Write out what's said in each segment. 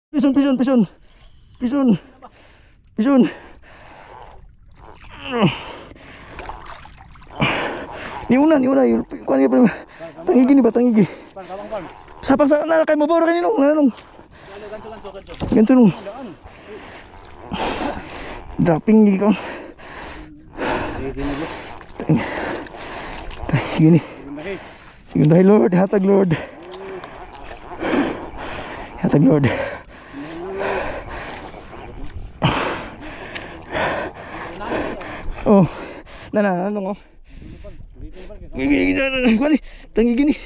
Pison, pison, pison. Pison. Pison. Ni una. Kuan ni pa. Tangigi ni ba tangigi? Sapang sa na kay mo boro kaninong, nanong. Ganto nung. Dropping ni ko. Gini. Sige dahil Lord, hatag Lord. Hatag Lord. Oh, nanong oh. Gini, kuan ni, tangi gini.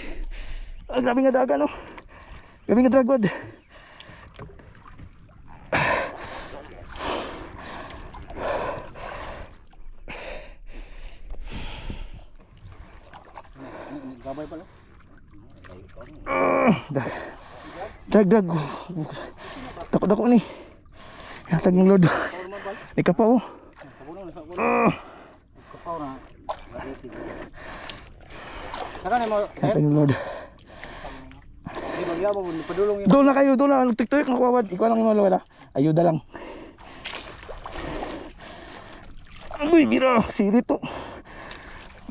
Ah, grabe nga daga no. Grabe nga dragod. Gabay pala. Drag. Dako ni. Hatag ng Lord. Ika pa oh. Kapaw na. Saka na mo. Hatag ng Lord. Di ba yabo padulong yun. Doon na kayo, doon na. Nagtiktok ng kawad. Ikaw lang yung wala. Ayuda lang. Uy, gira. Siri to.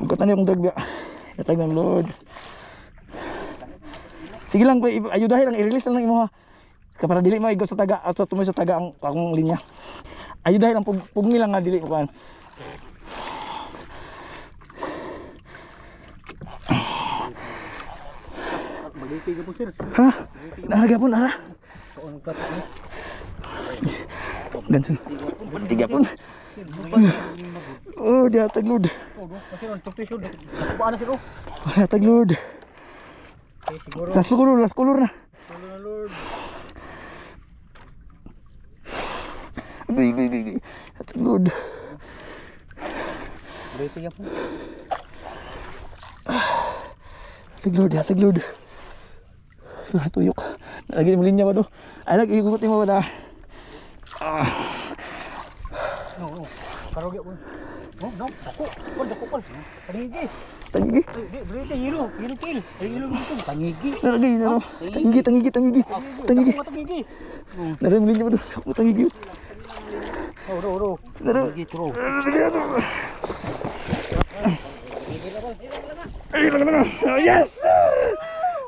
Magkatan niyo kong drag biya. Hatag ng Lord. Sige lang, ayudahin lang. I-release lang imo ha. Para dili mo igo sa taga. At tumoy sa taga ang akong linya. Ayudahin lang. Pugni lang nga dili ko kan. Magiti ka po sir. Ha? Naraga po, nara. Oo, nagpatak na. Gansan. Pantiga po. Oh, di hatag Lord. Oo, kasi on tutisyon. Nakubaan na sir oh. Hatag Lord. Okay, siguro. Last color na. Tulo na Lord. Gay. Hatag Lord. Magiti ka po. Hatag Lord. Surah tuyok. Lagi mo linya ba do? Ay lagi igugot mo ba da? Oo. Karogi po. Oh, no. Dako pal. Tangigi. Tangigi. Ay, berita hilo kill. Ay hilo dito. Tangigi. Nalagay na no. Tangigi. Tangigi. Nara mo linya ba do? Ako tangigi. Ro. Nara. Tangigi tro. Ay, na. Yes!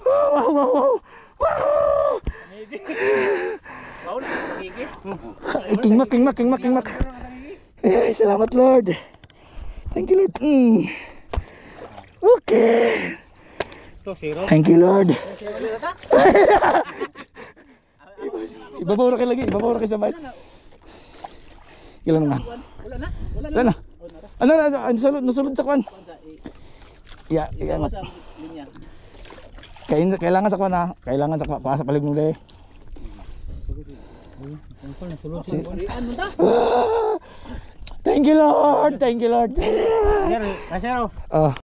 Wow. Kingmak. Ay, salamat Lord. Thank you Lord. Okay. Thank you Lord. Ibabaw na kayo lagi. Sa bite. Ilan naman? Wala na. Ano nasulod sa kwan? Yeah, kailangan sa kwan ha. Kailangan sa kuha sa palig nung Thank you Lord. Kasero.